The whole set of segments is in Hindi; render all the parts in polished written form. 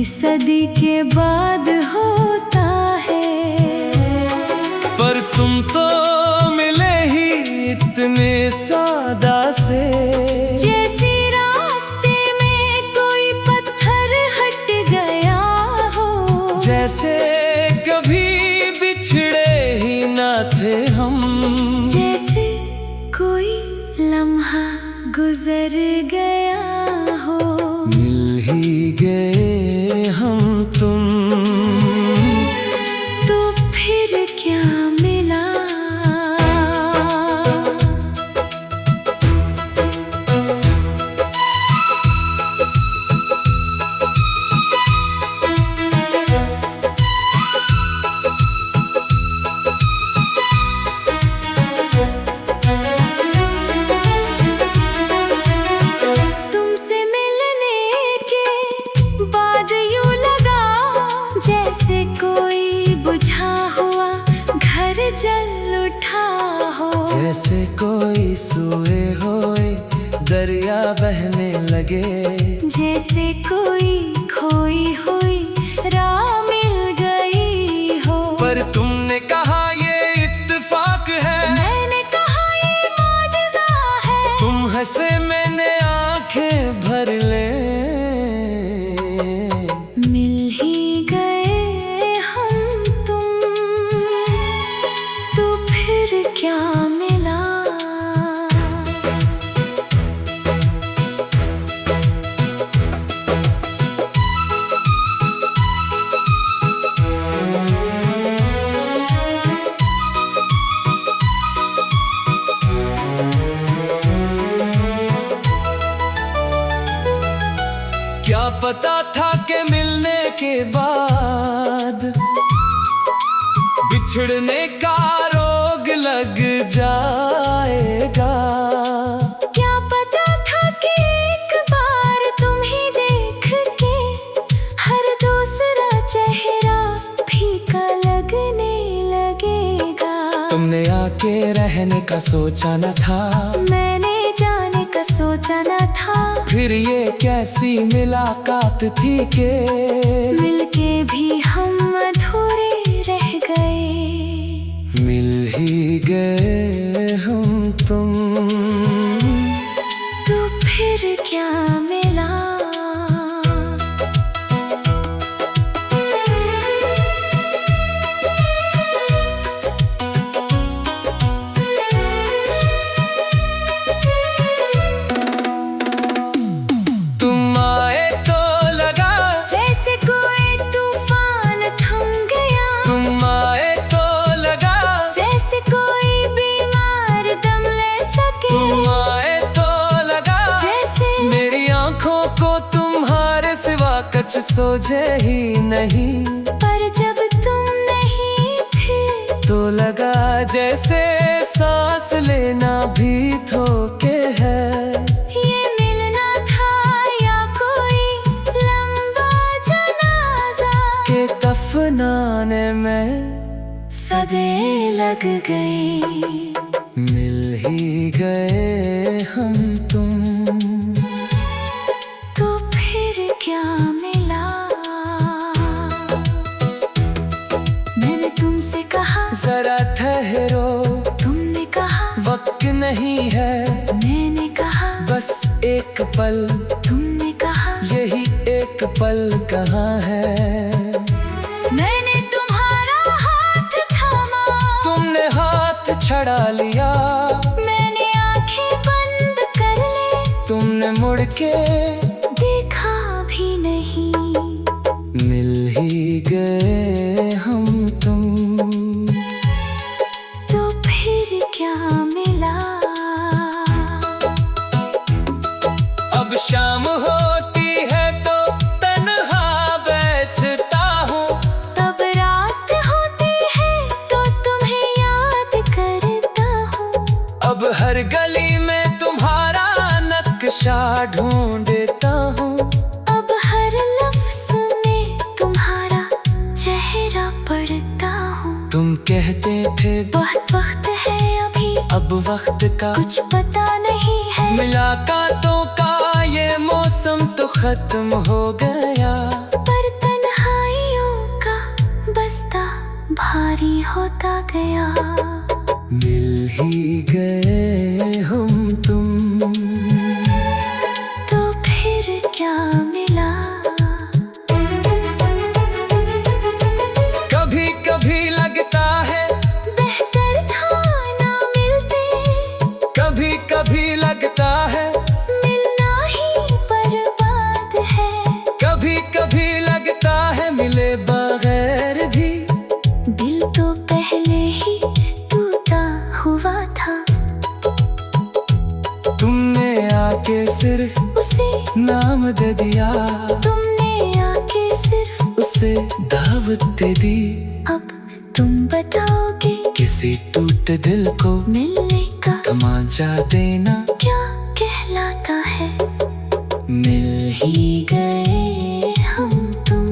सदी के बाद होता है। पर तुम तो मिले ही इतने सादा से, जैसे रास्ते में कोई पत्थर हट गया हो, जैसे कभी बिछड़े ही ना थे हम, जैसे कोई लम्हा गुजर गया हो। मिल ही गए हम तुम, तो फिर क्या मिला। जैसे कोई बुझा हुआ घर जल उठा हो, जैसे कोई सोए हुए दरिया बहने लगे, जैसे कोई खोई हुई राह मिल गई हो। पर तुमने कहा ये इत्तेफाक है, मैंने कहा ये मौजज़ा है। तुम हंसे मैंने आंखें भर ले। मिल ही गए हम तुम, तो फिर क्या मिला। क्या पता था कि मिलने के बाद बिछड़ने का रोग लग जाएगा। क्या पता था कि एक बार तुम ही देख के हर दूसरा चेहरा फीका लगने लगेगा। तुमने आके रहने का सोचा न था, मैंने जाने का सोचा न था। फिर ये कैसी मुलाकात थी के मिलके भी हम अधूरे रह गए। मिल ही गए हम तुम, तो फिर क्या मिला। तुम आए तो लगा जैसे कोई तूफान थम गया, तुम आए तो लगा जैसे कोई बीमार दम ले सके। तुम आए तो लगा जैसे मेरी आंखों को तुम्हारे सिवा कुछ सोझे ही नहीं। पर जब तुम नहीं थे तो लगा जैसे सांस लेना भी धोखे है। ये मिलना था या कोई लंबा जनाजा, के दफनाने में सदे लग गई। मिल ही गए हम तुम, तो फिर क्या मिला। मैंने तुमसे कहा जरा ठहरो, तुमने कहा वक्त नहीं है, मैंने कहा बस एक पल, तुमने कहा यही एक पल कहाँ है। मैंने तुम्हारा हाथ थामा, तुमने हाथ छड़ा लिया, मैंने आंखें बंद कर ली, तुमने मुड़ के देखा भी नहीं। मिल ही गए हम तुम, तो फिर क्या मिला। अब शाम होती है तो तन्हा बैठता हूँ, तब रात होती है तो तुम्हें याद करता हूँ। अब हर गली में तुम्हारा नक्शा ढूंढता हूँ। अब हर लफ्ज़ में तुम्हारा चेहरा पढ़ता हूँ। तुम कहते थे बहुत वक्त है अभी, अब वक्त का कुछ पता नहीं है। मुलाकातों का ये मौसम तो खत्म हो गया। पर भारी होता गया। मिल ही गए हम तुम, तो फिर क्या मिला? कभी कभी लगता है बेहतर था ना मिलते, कभी कभी लगता है मिलना ही बर्बाद है। कभी कभी लगता है मिले बगैर भी। दिल तो पहले ही टूटा हुआ था। तुमने आके सिर्फ उसे नाम दे दिया, तुमने आके सिर्फ उसे दावत दे दी। अब तुम बताओगे किसी टूटे दिल को मिलने का तमाचा देना क्या कहलाता है? मिल ही गए हम तुम,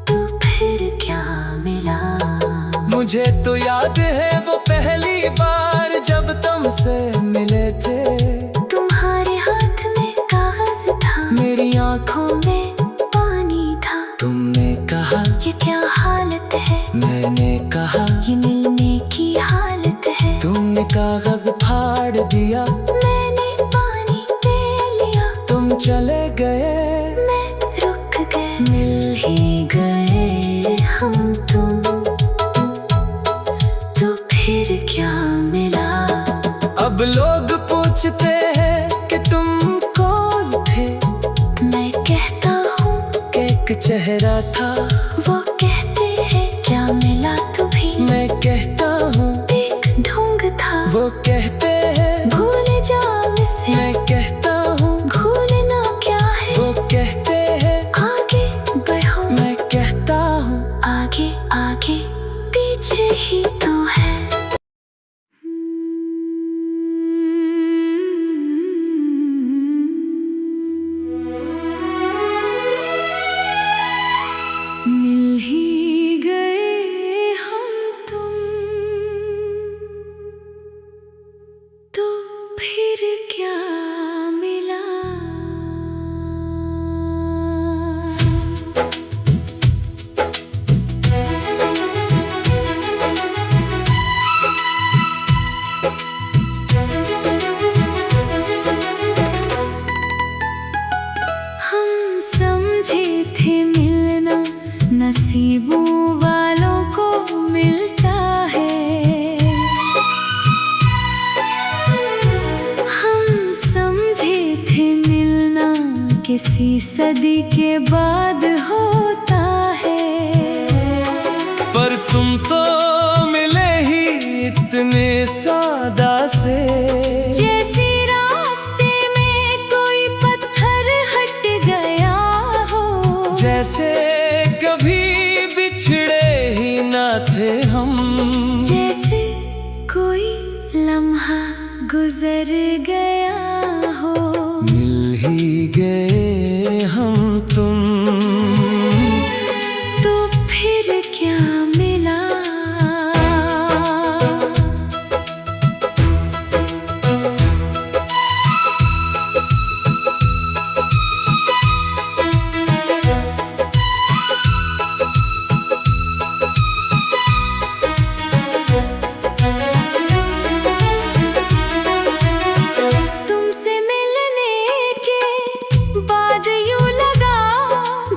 तो फिर क्या मिला? मुझे तो याद है वो पहली बार जब तुमसे मिले थे। तुम्हारे हाथ में कागज था, मेरी आंखों में पानी था। तुमने कहा ये क्या हालत है, मैंने कहा ये मिलने की हालत है। तुमने कागज फाड़ दिया, मैंने पानी दे लिया। तुम चले गए, मैं रुक गई। मिल ही गए हम तुम, तो फिर क्या मिला? अब लोग पूछते हैं कि तुम कौन थे। मैं कहता हूँ एक चेहरा था, वो कहते हैं क्या मिला तुम्हें? मैं कहता हूँ एक ढोंग था, वो कहते हैं भूल जाओ इसे। मैं कहता हूँ भूलना क्या है, वो कहते हैं आगे बढ़ो। मैं कहता हूँ आगे आगे पीछे ही तो है। मिल ही गए हम तुम, तो फिर क्या मिला? हम समझे थे मिलना नसीबों वालों को मिलता है। हम समझे थे मिलना किसी सदी के बाद होता है। पर तुम तो मिले ही इतने सादा से, जैसे रास्ते में कोई पत्थर हट गया हो। जैसे कभी बिछड़े ही ना थे हम। जैसे कोई लम्हा गुजर गया हो। मिल ही गए हम तुम, तो फिर क्या मिला? तुमसे मिलने के बाद यूं लगा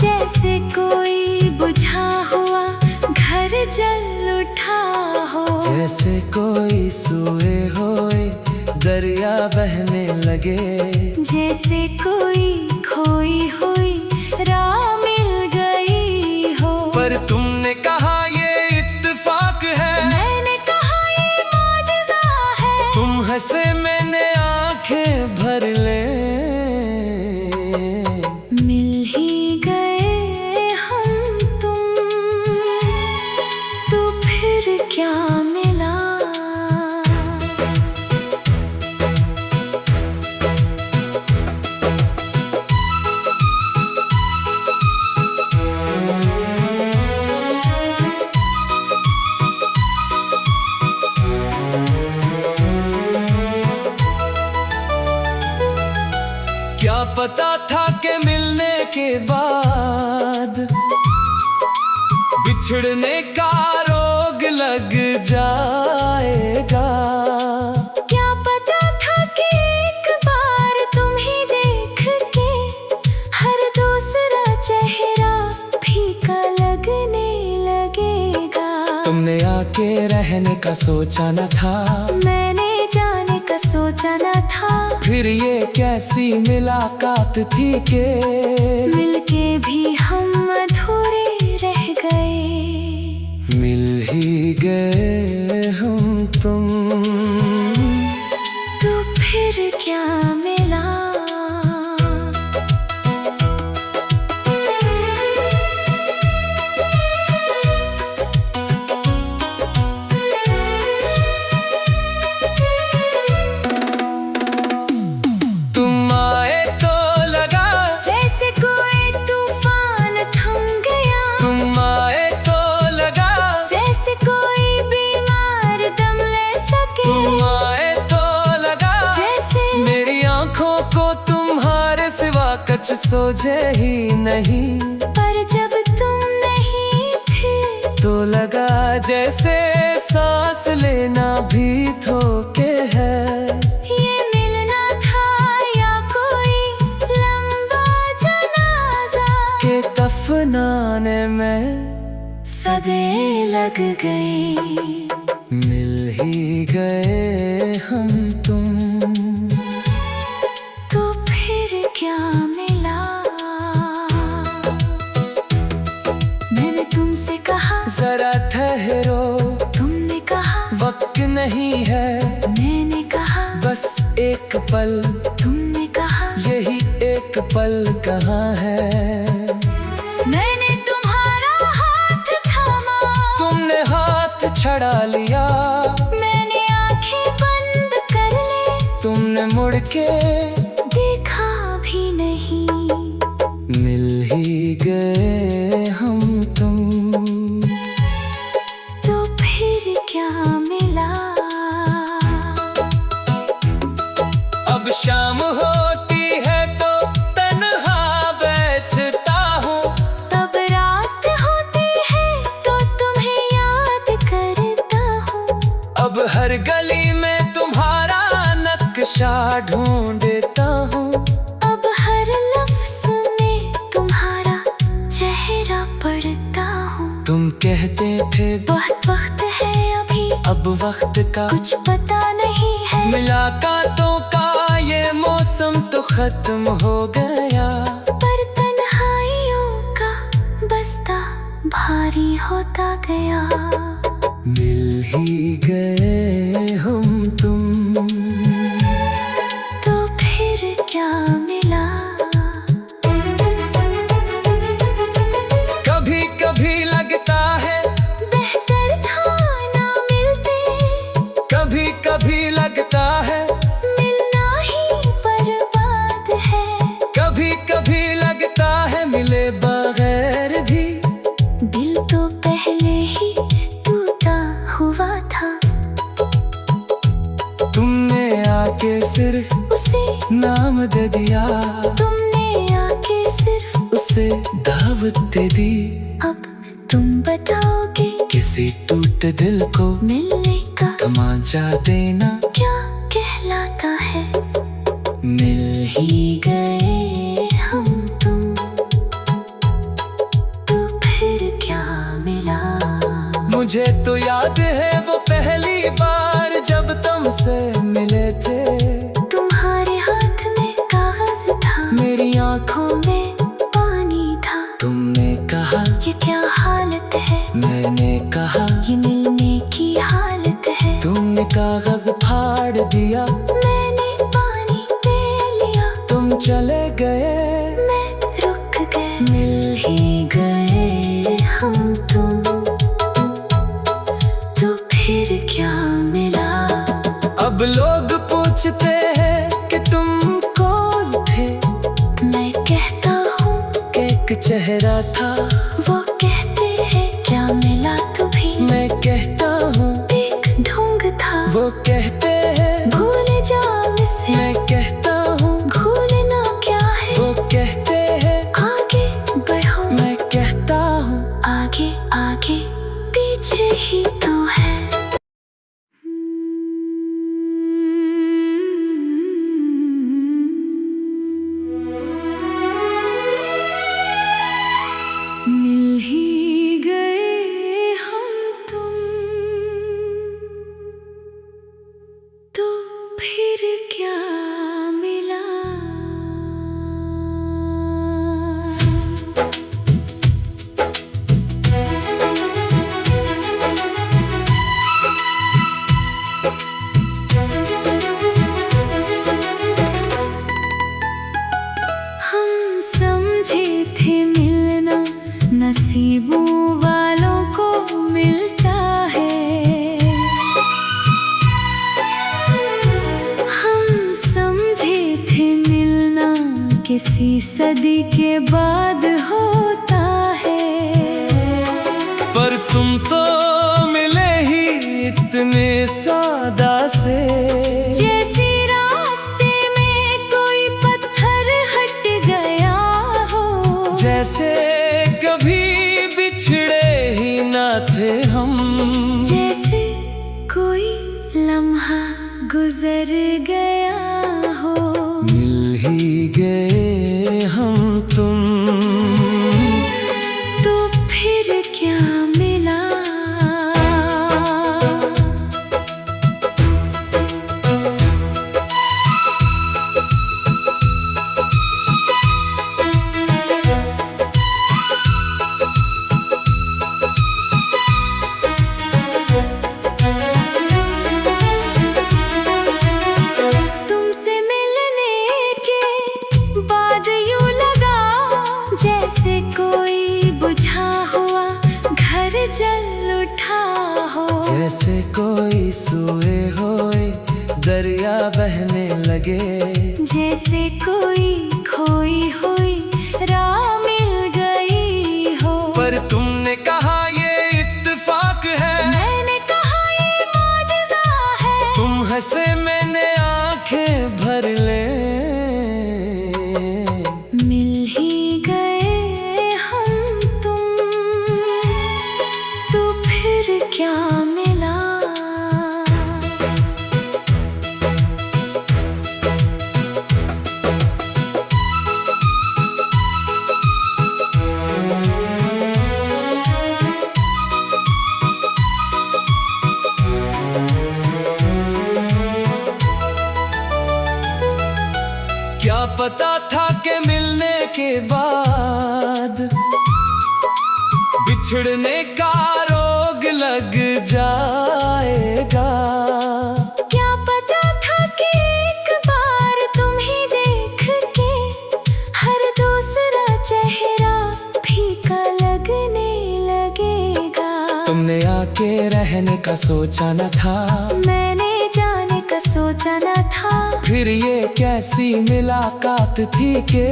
जैसे कोई बुझा हुआ घर जल उठा हो। जैसे कोई सोए हुए दरिया बहने लगे। जैसे कोई खोई हुई राह मिल गई हो। पर तुमने कहा ये इत्तेफाक है, मैंने कहा ये मौजज़ा है। तुम हंसे मैंने आंखें भर ले। मिल ही गए हम तुम, तो फिर क्या मिला? क्या पता था कि मिलने के बाद बिछड़ने का रोग लग जाएगा। क्या पता था कि एक बार तुम ही देख के हर दूसरा चेहरा फीका लगने लगेगा। तुमने आके रहने का सोचा न था, मैंने जाने का सोचा न था। फिर ये कैसी मुलाकात थी के मिलके भी हम अधूरे रह गए। मिल ही गए हम तुम, तो फिर क्या मिला। तुम आए तो लगा जैसे कोई तूफान थम गया। तुम आए तो लगा जैसे कोई बीमार दम ले सके। तुम आए तो लगा जैसे मेरी आंखों को तुम्हारे सिवा कुछ सोझे ही नहीं। पर जब तुम नहीं थे तो लगा जैसे सांस लेना भी धोखे है। ये मिलना था या कोई लंबा जनाजा के दफनाने में सदे लग गई। मिल ही गए हम तुम, तो फिर क्या मिला। मैंने तुमसे कहा जरा ठहरो, तुमने कहा वक्त नहीं है, मैंने कहा बस एक पल, तुमने कहा यही एक पल कहाँ है। मैंने तुम्हारा हाथ थामा। तुमने हाथ छड़ा लिया, मैंने आंखें बंद कर ली। तुमने मुड़ के देखा भी नहीं। मिल ही गए हम तुम, तो फिर क्या मिला। अब शाम होती है तो तन्हा बैठता हूँ। तब रात होती है तो तुम्हें याद करता हूँ। अब हर गली में तुम्हारा नक्शा ढूंढता हूँ। अब हर लफ्ज़ में तुम्हारा चेहरा पढ़ता हूँ। तुम कहते थे बहुत वक्त है अभी, अब वक्त का कुछ पता नहीं है। मुलाकातों का ये मौसम तो खत्म हो गया। पर तन्हाइयों का बस्ता भारी होता गया। मिल ही गए हम तुम, तो फिर क्या मिला। कभी कभी लगता है बेहतर था ना मिलते। कभी कभी लगता है मिलना ही बर्बाद है। कभी कभी लगता है मिले बगैर भी। दिल तो पहले ही टूटा हुआ था। तुमने आके सिर्फ उसे नाम दे दिया, तुमने आके सिर्फ उसे दावत दे दी। अब तुम बताओगे किसी टूटे दिल को मिलने का तमाचा देना क्या कहलाता है। मिल ही गए हम तुम, तो फिर क्या मिला। मुझे तो याद है वो पहली बार जब तुमसे मिले थे। तुम्हारे हाथ में कागज था, मेरी आंखों में पानी था। तुमने कहा ये क्या हालत है, मैंने कहा ये मिलने की हालत है। तुमने कागज फाड़ दिया, मैंने पानी पी लिया। तुम चले गए, मैं रुक गए। मिल ही गए हम तुम, तो फिर क्या मिला। अब लोग पूछते हैं कि तुम कौन थे। मैं कहता हूँ एक चेहरा था, वो कहते हैं क्या मिला तुम्हें। मैं कहता हूँ एक ढोंग था, वो कहते हैं भूल जाओ इसे। मैं कहता हूँ भूलना क्या है, वो कहते हैं आगे बढ़ो। मैं कहता हूँ आगे आगे नसीबों वालों को मिलता है। हम समझे थे मिलना किसी सदी के बाद होता है, पर तुम तो मिले ही इतने सादा से, जैसे रास्ते में कोई पत्थर हट गया हो, जैसे कभी बिछड़े ही ना थे हम, जैसे कोई लम्हा गुजर गया हो। मिल ही गए हम तुम, तो फिर क्या मिला? तुमसे मिलने के बाद यूं लगा जैसे कोई बुझा हुआ घर जल उठा हो, जैसे कोई सोए हुए दरिया बहने लगे, जैसे कोई खोई हुई राह मिल गई हो। पर तुमने कहा ये इत्तेफाक है, मैंने कहा ये मौजज़ा है। तुम हंसे मैंने आंखें भर ले, मिल ही गए हम तुम, तो फिर क्या मिला? क्या पता था कि मिलने के बाद बिछड़ने का रोग लग जाएगा। क्या पता था कि एक बार तुम ही देख के हर दूसरा चेहरा फीका लगने लगेगा। तुमने आके रहने का सोचा न था, मैंने जाने का सोचा न था, फिर ये कैसी मुलाकात थी के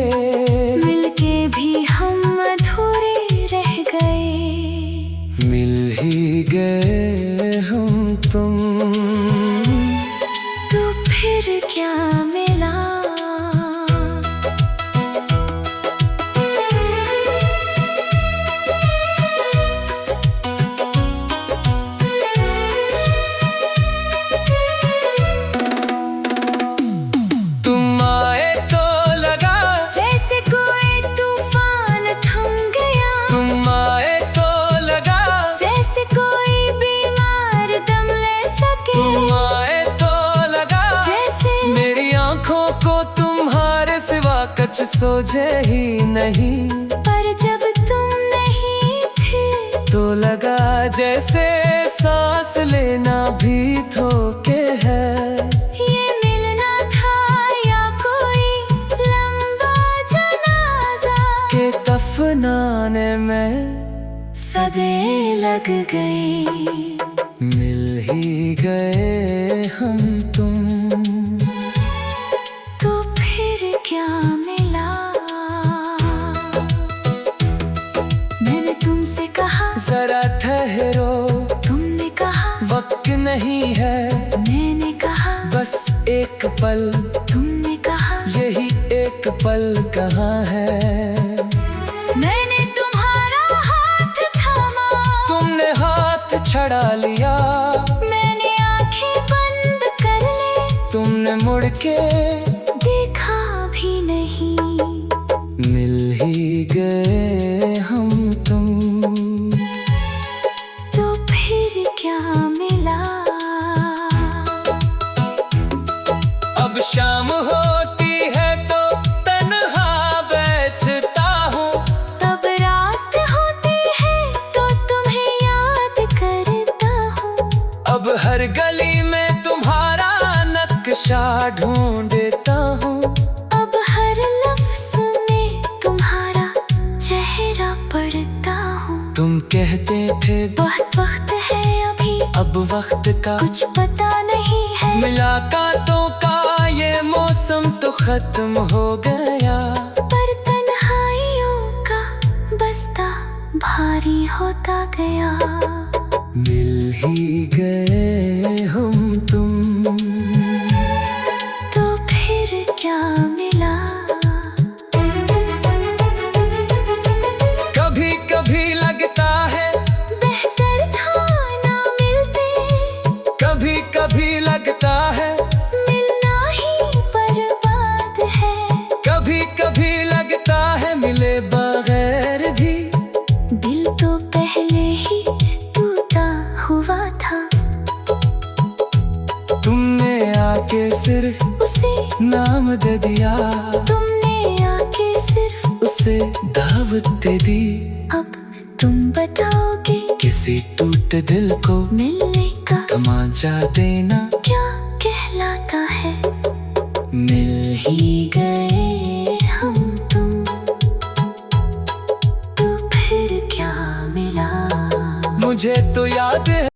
मिलके भी हम अधूरे रह गए। मिल ही गए हम तुम, तो फिर क्या मिला? तुम आए तो लगा जैसे कोई तूफान थम गया, तुम आए तो लगा जैसे कोई बीमार दम ले सके, तुम आए तो लगा जैसे मेरी आंखों को तुम्हारे सिवा कुछ सोझे ही नहीं। पर जब तुम नहीं थे तो लगा जैसे सांस लेना भी धोखे है, ये मिलना था या कोई लंबा जनाजा, के दफनाने में सदे लग गए। मिल ही गए हम तुम, तो फिर क्या मिला? मैंने तुमसे कहा जरा ठहरो, तुमने कहा वक्त नहीं है, मैंने कहा बस एक पल, तुमने कहा यही एक पल कहाँ है। मैंने तुम्हारा हाथ थामा, तुमने हाथ छड़ा लिया, मैंने आंखें बंद कर ली, तुमने मुड़ के देखा भी नहीं। मिल ही गए हम तुम, तो फिर क्या मिला? अब शाम होती है तो तन्हा बैठता हूँ, तब रात होती है तो तुम्हें याद करता हूँ। अब हर गली में तुम्हारा नक्शा ढूंढता हूँ, अब हर लफ्ज़ में तुम्हारा चेहरा पढ़ता हूँ। अब वक्त का कुछ पता नहीं है। मुलाकातों का ये मौसम तो खत्म हो गया, पर तन्हाइयों का बस्ता भारी होता गया। मिल ही गए हम तुम, तो फिर क्या मिला। कभी कभी लगता है बेहतर था ना मिलते, कभी कभी लगता है मिलना ही बर्बाद है। कभी कभी लगता है मिले बगैर भी। दिल तो पहले ही टूटा हुआ था, तुमने आके सिर्फ उसे नाम दे दिया, तुमने आके सिर्फ उसे दावत दे दी। अब तुम बताओगे किसी टूटे दिल को मिलने का तमाचा देना क्या कहलाता है। मिल ही गए हम तुम, तो फिर क्या मिला। मुझे तो याद है